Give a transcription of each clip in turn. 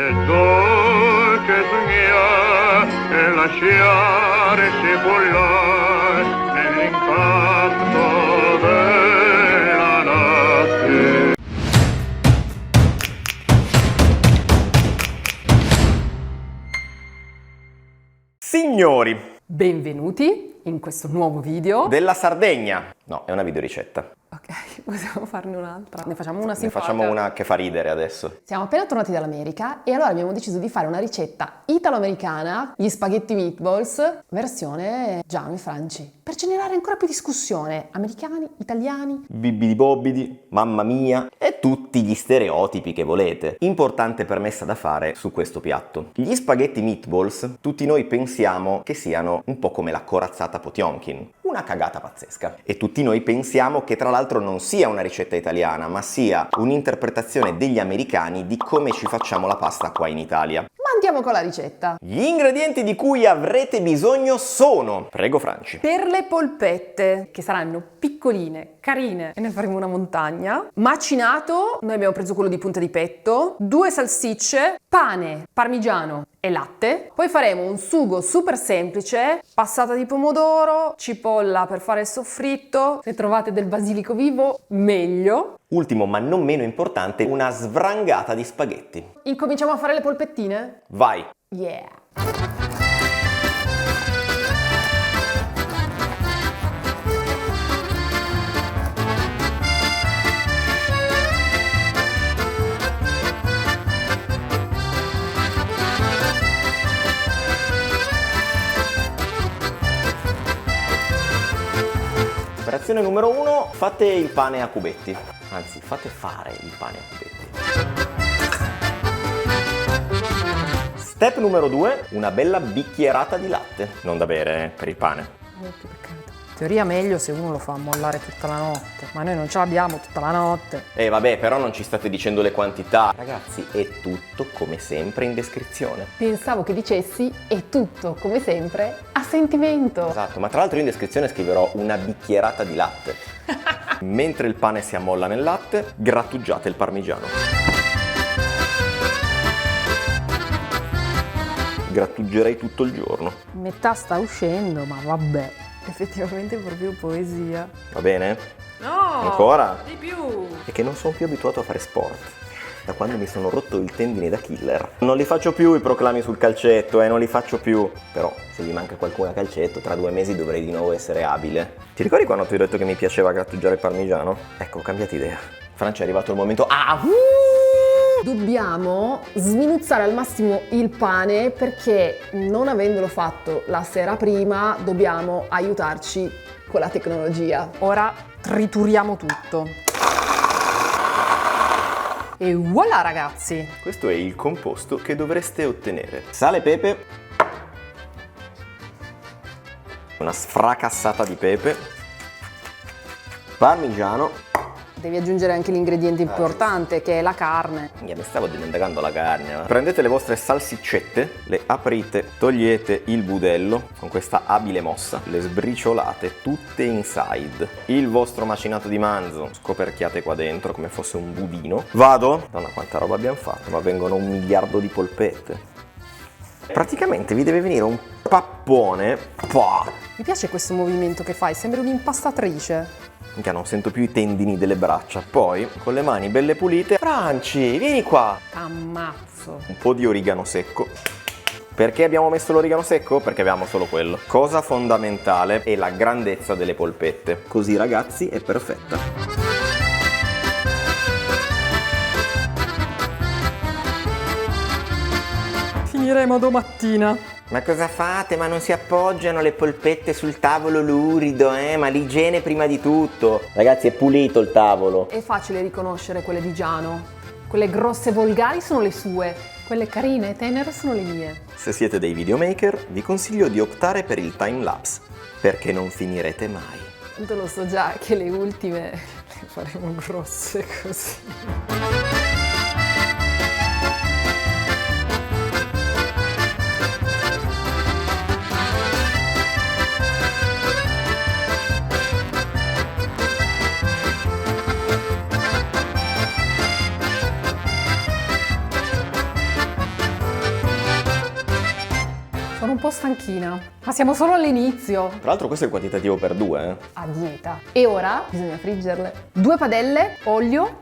Che dolce sognare e lasciare sepolare nell'incanto della notte. Signori, benvenuti in questo nuovo video della Sardegna. No, è una videoricetta. Ok, possiamo farne un'altra. Ne facciamo una Ne simpatica. facciamo una che fa ridere adesso. Siamo appena tornati dall'America e allora abbiamo deciso di fare una ricetta italo-americana, gli spaghetti meatballs, versione Giano e Franci, per generare ancora più discussione. Americani, italiani. Bibidi bobbidi, mamma mia e tutti gli stereotipi che volete. Importante premessa da fare su questo piatto. Gli spaghetti meatballs, tutti noi pensiamo che siano un po' come la corazzata Potionkin. Una cagata pazzesca. E tutti noi pensiamo che tra l'altro non sia una ricetta italiana, ma sia un'interpretazione degli americani di come ci facciamo la pasta qua in Italia. Ma andiamo con la ricetta. Gli ingredienti di cui avrete bisogno sono... Prego Franci. Per le polpette, che saranno piccoline, carine, e ne faremo una montagna, macinato, noi abbiamo preso quello di punta di petto, 2 salsicce, pane, parmigiano e latte. Poi faremo un sugo super semplice, passata di pomodoro, cipolla per fare il soffritto, se trovate del basilico vivo meglio. Ultimo ma non meno importante, una svrangata di spaghetti. Incominciamo a fare le polpettine? Vai! Yeah! Operazione numero 1, fate il pane a cubetti. Anzi, fate fare il pane a cubetti. Step numero 2, una bella bicchierata di latte. Non da bere, per il pane. Che peccato. In teoria meglio se uno lo fa mollare tutta la notte, ma noi non ce l'abbiamo tutta la notte. Vabbè, però non ci state dicendo le quantità. Ragazzi, è tutto come sempre in descrizione. Pensavo che dicessi è tutto, come sempre, a sentimento. Esatto, ma tra l'altro io in descrizione scriverò una bicchierata di latte. Mentre il pane si ammolla nel latte, grattugiate il parmigiano. Grattugerei tutto il giorno. Metà sta uscendo, ma vabbè. Effettivamente è proprio poesia. Va bene? No! Ancora? Di più! È che non sono più abituato a fare sport. Da quando mi sono rotto il tendine da killer. Non li faccio più i proclami sul calcetto, non li faccio più. Però se vi manca qualcuno a calcetto, tra 2 mesi dovrei di nuovo essere abile. Ti ricordi quando ti ho detto che mi piaceva grattugiare il parmigiano? Ecco, ho cambiato idea. Francia, è arrivato il momento... Dobbiamo sminuzzare al massimo il pane perché non avendolo fatto la sera prima dobbiamo aiutarci con la tecnologia. Ora trituriamo tutto. E voilà ragazzi! Questo è il composto che dovreste ottenere. Sale, pepe. Una sfracassata di pepe. Parmigiano. Devi aggiungere anche l'ingrediente importante che è la carne. Mi stavo dimenticando la carne. Prendete le vostre salsiccette, le aprite, togliete il budello con questa abile mossa, le sbriciolate tutte inside. Il vostro macinato di manzo scoperchiate qua dentro come fosse un budino. Vado? Madonna quanta roba abbiamo fatto, ma vengono 1 miliardo di polpette. Praticamente vi deve venire un pappone. Mi piace questo movimento che fai, sembri un'impastatrice. Minchia, non sento più i tendini delle braccia. Poi, con le mani belle pulite, Franci, vieni qua! T'ammazzo! Un po' di origano secco. Perché abbiamo messo l'origano secco? Perché avevamo solo quello. Cosa fondamentale è la grandezza delle polpette. Così ragazzi è perfetta. Finiremo domattina. Ma cosa fate? Ma non si appoggiano le polpette sul tavolo lurido, Ma l'igiene prima di tutto. Ragazzi, è pulito il tavolo. È facile riconoscere quelle di Giano. Quelle grosse e volgari sono le sue, quelle carine e tenere sono le mie. Se siete dei videomaker, vi consiglio di optare per il timelapse, perché non finirete mai. Tanto lo so già che le ultime le faremo grosse così. un po' stanchina, ma siamo solo all'inizio. Tra l'altro questo è il quantitativo per 2, A dieta. E ora bisogna friggerle. 2 padelle, olio.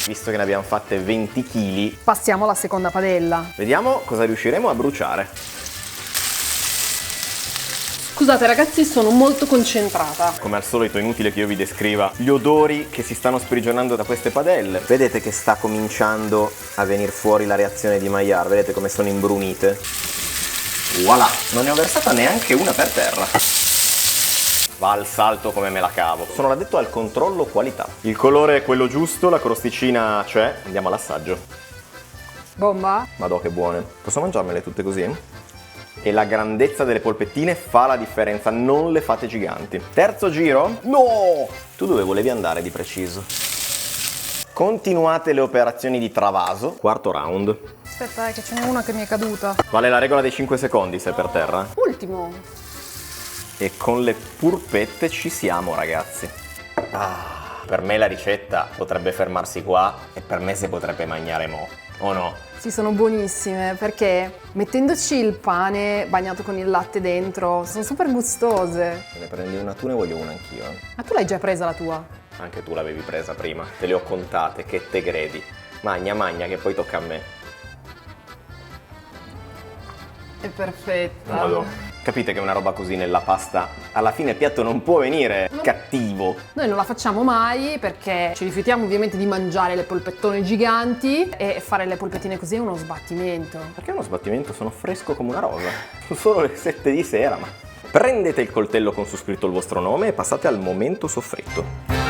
Visto che ne abbiamo fatte 20 kg, Passiamo alla seconda padella. vediamo cosa riusciremo a bruciare. Scusate ragazzi, sono molto concentrata. Come al solito è inutile che io vi descriva gli odori che si stanno sprigionando da queste padelle. Vedete che sta cominciando a venire fuori la reazione di Maillard, vedete come sono imbrunite? Voilà, non ne ho versata neanche una per terra. Va al salto come me la cavo. Sono l'addetto al controllo qualità. Il colore è quello giusto, la crosticina c'è. Andiamo all'assaggio. Bomba? Madò che buone. Posso mangiarmele tutte così? E la grandezza delle polpettine fa la differenza, non le fate giganti. Terzo giro? No! Tu dove volevi andare di preciso? Continuate le operazioni di travaso. Quarto round. Aspetta, che ce n'è una che mi è caduta. Vale la regola dei 5 secondi se è per terra. Ultimo. E con le purpette ci siamo, ragazzi. Per me la ricetta potrebbe fermarsi qua e per me si potrebbe mangiare mo. O no? Sì, sono buonissime perché mettendoci il pane bagnato con il latte dentro sono super gustose. Se ne prendi una tu ne voglio una anch'io. Ma tu l'hai già presa la tua? Anche tu l'avevi presa prima. Te le ho contate, che te credi. Magna che poi tocca a me. È perfetta. Madò. Capite che una roba così nella pasta, alla fine il piatto non può venire cattivo. Noi non la facciamo mai perché ci rifiutiamo ovviamente di mangiare le polpettone giganti e fare le polpettine così è uno sbattimento. Perché è uno sbattimento? Sono fresco come una rosa. Sono solo le 7 di sera, ma... Prendete il coltello con su scritto il vostro nome e passate al momento soffritto.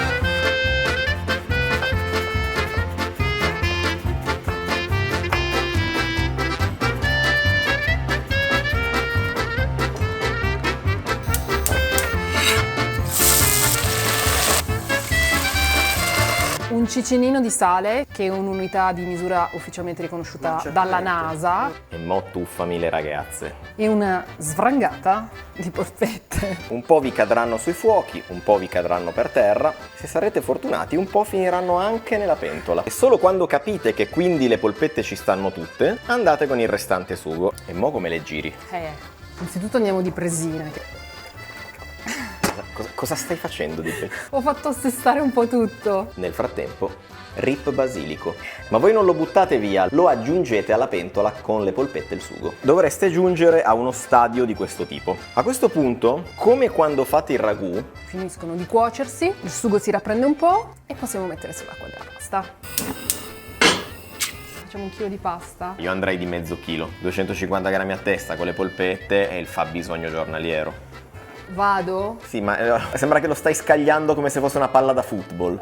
Un cicinino di sale, che è un'unità di misura ufficialmente riconosciuta dalla NASA, E mo tuffami le ragazze. e una svrangata di polpette. Un po' vi cadranno sui fuochi, un po' vi cadranno per terra. Se sarete fortunati, un po' finiranno anche nella pentola. E solo quando capite che quindi le polpette ci stanno tutte, andate con il restante sugo. E mo come le giri? Innanzitutto andiamo di presina. Cosa stai facendo di te? Ho fatto assestare un po' tutto. Nel frattempo, rip basilico. Ma voi non lo buttate via, lo aggiungete alla pentola con le polpette e il sugo. Dovreste giungere a uno stadio di questo tipo. A questo punto, come quando fate il ragù, Finiscono di cuocersi, il sugo si rapprende un po' e possiamo mettere sull'acqua della pasta. Facciamo un chilo di pasta. io andrei di mezzo chilo, 250 grammi a testa con le polpette e il fabbisogno giornaliero. Vado? Sì, ma sembra che lo stai scagliando come se fosse una palla da football.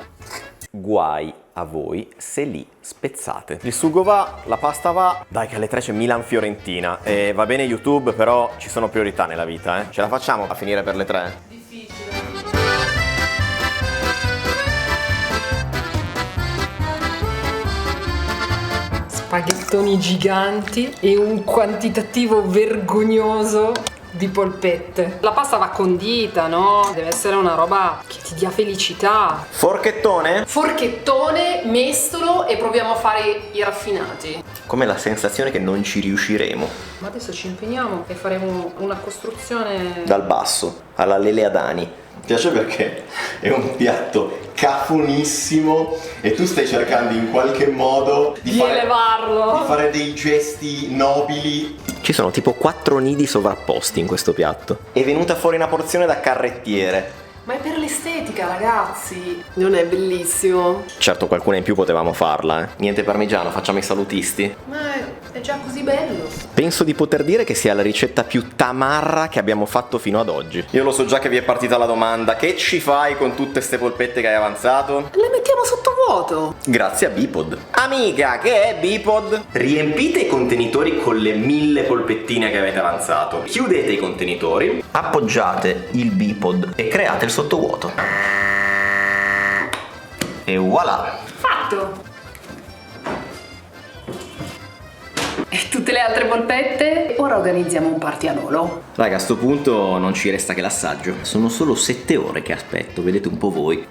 Guai a voi se li spezzate. Il sugo va, la pasta va. Dai che alle 3 c'è Milan-Fiorentina. E va bene YouTube, però ci sono priorità nella vita, eh. Ce la facciamo a finire per le 3? Spaghettoni giganti e un quantitativo vergognoso di polpette. La pasta va condita, no? Deve essere una roba che ti dia felicità. Forchettone? Forchettone, mestolo e proviamo a fare i raffinati. Come la sensazione che non ci riusciremo. Ma adesso ci impegniamo e faremo una costruzione. Dal basso, alla Lele Adani. Mi piace perché è un piatto cafonissimo e tu stai cercando in qualche modo Di elevarlo. di fare dei gesti nobili. Ci sono tipo 4 nidi sovrapposti in questo piatto. È venuta fuori una porzione da carrettiere. Ma è per l'estetica, ragazzi. Non è bellissimo? Certo, qualcuna in più potevamo farla, eh. Niente parmigiano, facciamo i salutisti. Ma è già così bello. Penso di poter dire che sia la ricetta più tamarra che abbiamo fatto fino ad oggi. Io lo so già che vi è partita la domanda: che ci fai con tutte ste polpette che hai avanzato? Le mettiamo sottovuoto. Grazie a Bipod. Amica, che è Bipod? Riempite i contenitori con le 1000 polpettine che avete avanzato. Chiudete i contenitori, appoggiate il Bipod e create il sottovuoto. E voilà! Fatto. E tutte le altre polpette? Ora organizziamo un party a Lolo. Raga, a sto punto non ci resta che l'assaggio. Sono solo 7 ore che aspetto, vedete un po' voi.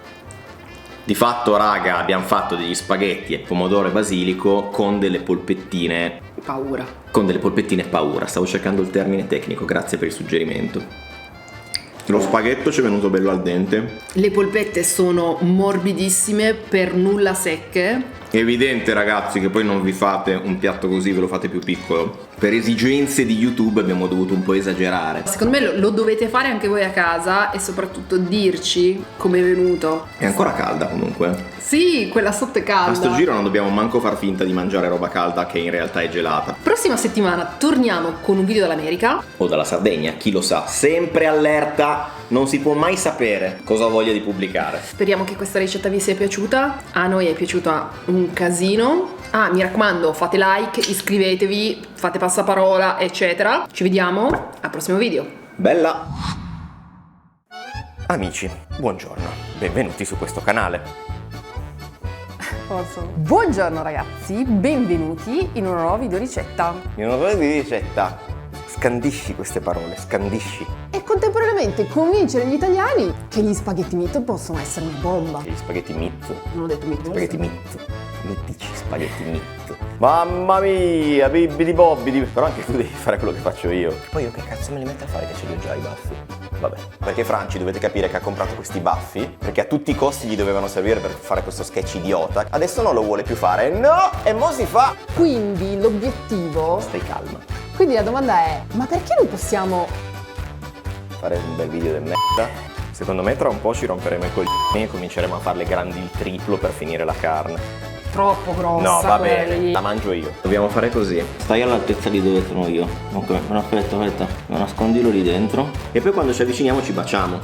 Di fatto, raga, abbiamo fatto degli spaghetti e pomodoro e basilico con delle polpettine. Paura. Con delle polpettine paura. Stavo cercando il termine tecnico, grazie per il suggerimento. Lo spaghetto ci è venuto bello al dente. Le polpette sono morbidissime, per nulla secche. È evidente, ragazzi, che poi non vi fate un piatto così, ve lo fate più piccolo. Per esigenze di YouTube abbiamo dovuto un po' esagerare. Secondo me lo dovete fare anche voi a casa e soprattutto dirci come è venuto. È ancora calda comunque. Sì, quella sotto è calda. A sto giro non dobbiamo manco far finta di mangiare roba calda che in realtà è gelata. Prossima settimana torniamo con un video dall'America. O dalla Sardegna, chi lo sa. Sempre allerta, non si può mai sapere cosa ho voglia di pubblicare. Speriamo che questa ricetta vi sia piaciuta. A noi è piaciuta un casino. Ah, mi raccomando, fate like, iscrivetevi, fate passaparola, eccetera. Ci vediamo al prossimo video. Bella! Amici, buongiorno, benvenuti su questo canale. Buongiorno ragazzi, benvenuti in una nuova video ricetta. In una nuova ricetta. Scandisci queste parole, scandisci. E contemporaneamente convincere gli italiani che gli spaghetti meat possono essere una bomba. Gli spaghetti meat. Non ho detto meat. Spaghetti meat. Mitici spaghetti meat. Mamma mia, bibidi bobbidi. Però anche tu devi fare quello che faccio io. Poi io che cazzo me li metto a fare che ce li ho già i baffi? Vabbè. Perché Franci dovete capire che ha comprato questi baffi perché a tutti i costi gli dovevano servire per fare questo sketch idiota. Adesso non lo vuole più fare. No! E mo si fa! Quindi l'obiettivo... Stai calma. Quindi la domanda è, ma perché non possiamo... Fare un bel video del merda? Secondo me tra un po' ci romperemo i coglioni e comincereremo a farle grandi il triplo per finire la carne. Troppo grossa. No, va quella bene, lì. la mangio io. Dobbiamo fare così. Stai all'altezza di dove sono io. Ok, aspetta, nascondilo lì dentro. E poi quando ci avviciniamo ci baciamo.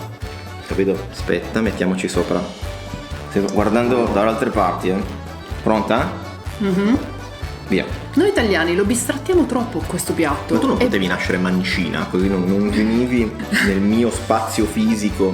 Capito? Aspetta, mettiamoci sopra. Stai guardando dalle altre parti, eh. Pronta? Via. Noi italiani lo bistrattiamo troppo questo piatto. Ma tu non potevi nascere mancina, così non venivi nel mio spazio fisico.